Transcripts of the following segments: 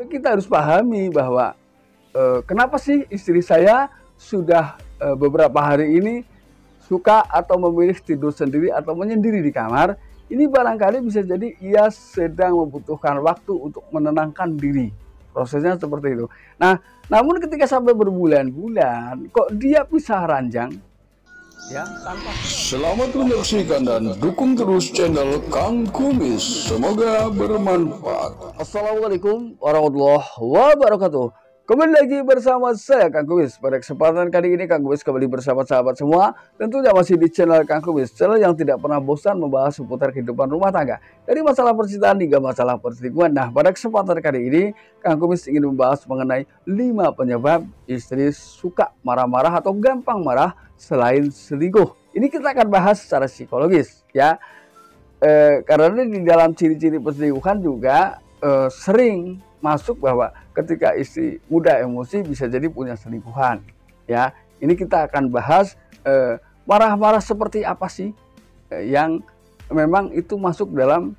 Tapi kita harus pahami bahwa kenapa sih istri saya sudah beberapa hari ini suka atau memilih tidur sendiri atau menyendiri di kamar. Ini barangkali bisa jadi ia sedang membutuhkan waktu untuk menenangkan diri. Prosesnya seperti itu. Nah, namun ketika sampai berbulan-bulan, kok dia pisah ranjang, ya tanpa. Selamat menyaksikan dan dukung terus channel Kang Kumis. Semoga bermanfaat. Assalamualaikum warahmatullahi wabarakatuh. Kembali lagi bersama saya Kang Kumis. Pada kesempatan kali ini Kang Kumis kembali bersama sahabat semua. Tentunya masih di channel Kang Kumis, channel yang tidak pernah bosan membahas seputar kehidupan rumah tangga, dari masalah percintaan hingga masalah perselingkuhan. Nah, pada kesempatan kali ini Kang Kumis ingin membahas mengenai 5 penyebab istri suka marah-marah atau gampang marah selain selingkuh. Ini kita akan bahas secara psikologis, ya. Karena di dalam ciri-ciri perselingkuhan juga sering masuk bahwa ketika istri mudah emosi bisa jadi punya selingkuhan, ya. Ini kita akan bahas marah-marah seperti apa sih yang memang itu masuk dalam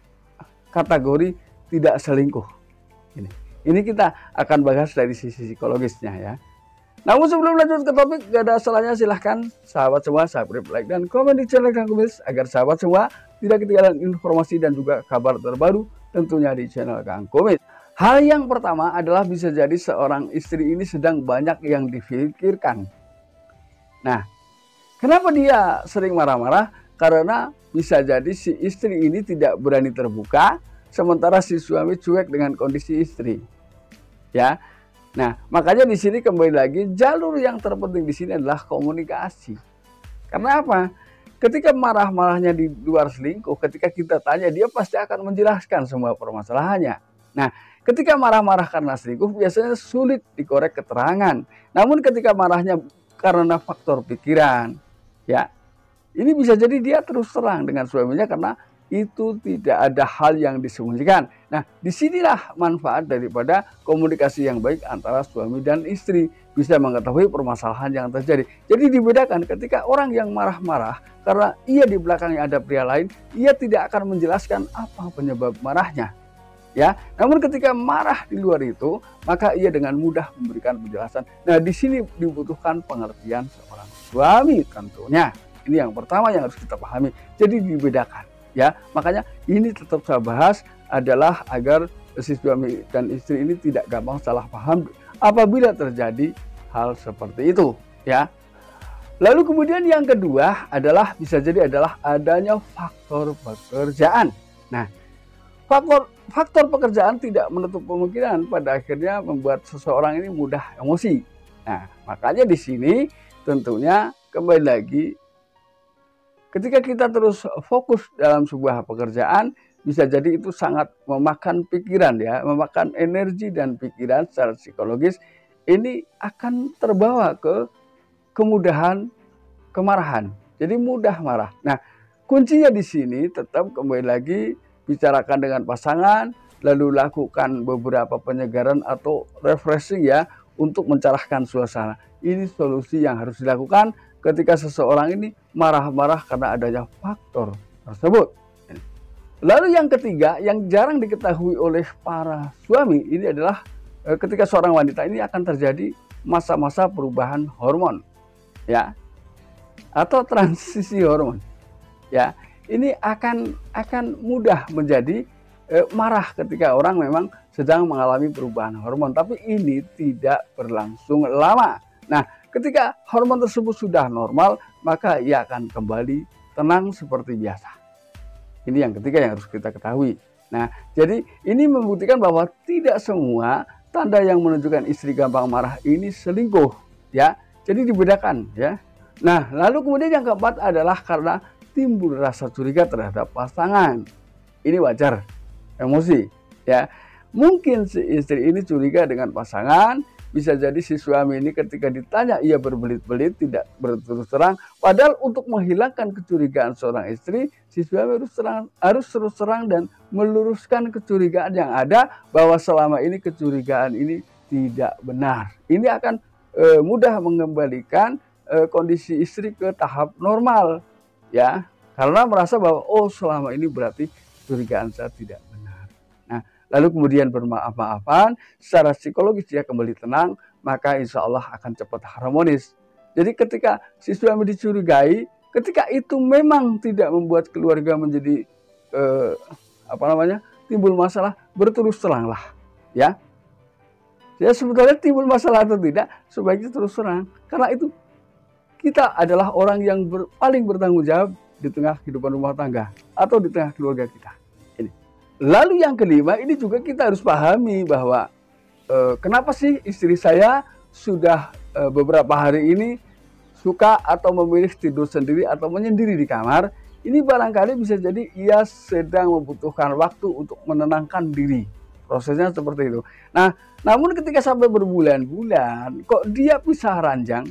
kategori tidak selingkuh. Ini kita akan bahas dari sisi psikologisnya, ya. Namun sebelum lanjut ke topik, gak ada salahnya silahkan sahabat semua subscribe, like, dan komen di channel Kang Kumis agar sahabat semua tidak ketinggalan informasi dan juga kabar terbaru tentunya di channel Kang Kumis. Hal yang pertama adalah bisa jadi seorang istri ini sedang banyak yang dipikirkan. Nah, kenapa dia sering marah-marah? Karena bisa jadi si istri ini tidak berani terbuka, sementara si suami cuek dengan kondisi istri. Ya. Nah, makanya di sini kembali lagi jalur yang terpenting di sini adalah komunikasi. Karena apa? Ketika marah-marahnya di luar selingkuh, ketika kita tanya, dia pasti akan menjelaskan semua permasalahannya. Nah, ketika marah-marah karena selingkuh biasanya sulit dikorek keterangan. Namun ketika marahnya karena faktor pikiran, ya, ini bisa jadi dia terus terang dengan suaminya karena itu tidak ada hal yang disembunyikan. Nah, disinilah manfaat daripada komunikasi yang baik antara suami dan istri, bisa mengetahui permasalahan yang terjadi. Jadi dibedakan ketika orang yang marah-marah karena ia di belakangnya ada pria lain, ia tidak akan menjelaskan apa penyebab marahnya. Ya, namun ketika marah di luar itu, maka ia dengan mudah memberikan penjelasan. Nah, di sini dibutuhkan pengertian seorang suami tentunya. Ini yang pertama yang harus kita pahami. Jadi dibedakan, ya. Makanya ini tetap saya bahas adalah agar si suami dan istri ini tidak gampang salah paham apabila terjadi hal seperti itu, ya. Lalu kemudian yang kedua adalah bisa jadi adalah adanya faktor pekerjaan. Nah, faktor pekerjaan tidak menutup kemungkinan pada akhirnya membuat seseorang ini mudah emosi. Nah, makanya di sini tentunya kembali lagi ketika kita terus fokus dalam sebuah pekerjaan bisa jadi itu sangat memakan pikiran, ya, memakan energi dan pikiran secara psikologis. Ini akan terbawa ke kemudahan kemarahan. Jadi mudah marah. Nah, kuncinya di sini tetap kembali lagi bicarakan dengan pasangan, lalu lakukan beberapa penyegaran atau refreshing, ya, untuk mencerahkan suasana. Ini solusi yang harus dilakukan ketika seseorang ini marah-marah karena adanya faktor tersebut. Lalu yang ketiga yang jarang diketahui oleh para suami ini adalah ketika seorang wanita ini akan terjadi masa-masa perubahan hormon, ya, atau transisi hormon, ya. Ini akan mudah menjadi marah ketika orang memang sedang mengalami perubahan hormon, tapi ini tidak berlangsung lama. Nah, ketika hormon tersebut sudah normal, maka ia akan kembali tenang seperti biasa. Ini yang ketiga yang harus kita ketahui. Nah, jadi ini membuktikan bahwa tidak semua tanda yang menunjukkan istri gampang marah ini selingkuh, ya. Jadi dibedakan, ya. Nah, lalu kemudian yang keempat adalah karena timbul rasa curiga terhadap pasangan. Ini wajar, emosi, ya. Mungkin si istri ini curiga dengan pasangan, bisa jadi si suami ini ketika ditanya ia berbelit-belit, tidak berterus terang. Padahal untuk menghilangkan kecurigaan seorang istri, si suami harus terus terang dan meluruskan kecurigaan yang ada bahwa selama ini kecurigaan ini tidak benar. Ini akan mudah mengembalikan kondisi istri ke tahap normal, ya, karena merasa bahwa oh selama ini berarti curigaan saya tidak benar. Nah, lalu kemudian bermaaf-maafan, secara psikologis dia kembali tenang, maka insya Allah akan cepat harmonis. Jadi ketika si suami dicurigai, ketika itu memang tidak membuat keluarga menjadi timbul masalah, berterus teranglah, ya. Ya sebetulnya timbul masalah atau tidak, sebaiknya terus terang. Karena itu kita adalah orang yang paling bertanggung jawab di tengah kehidupan rumah tangga atau di tengah keluarga kita. Ini. Lalu yang kelima, ini juga kita harus pahami bahwa kenapa sih istri saya sudah beberapa hari ini suka atau memilih tidur sendiri atau menyendiri di kamar. Ini barangkali bisa jadi ia sedang membutuhkan waktu untuk menenangkan diri. Prosesnya seperti itu. Nah, namun ketika sampai berbulan-bulan, kok dia pisah ranjang,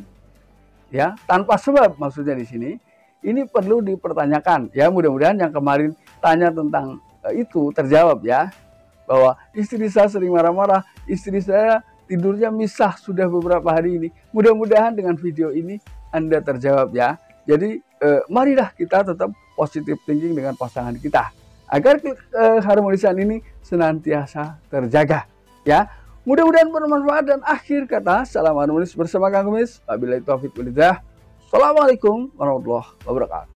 ya tanpa sebab maksudnya di sini, ini perlu dipertanyakan. Ya mudah-mudahan yang kemarin tanya tentang itu terjawab ya, bahwa istri saya sering marah-marah, istri saya tidurnya misah sudah beberapa hari ini. Mudah-mudahan dengan video ini Anda terjawab ya. Jadi marilah kita tetap positive thinking dengan pasangan kita, agar keharmonisan ini senantiasa terjaga ya. Mudah-mudahan bermanfaat, dan akhir kata salam harmonis bersama Kang Kumis. Wabillahi taufiq walhidayah. Assalamualaikum warahmatullahi wabarakatuh.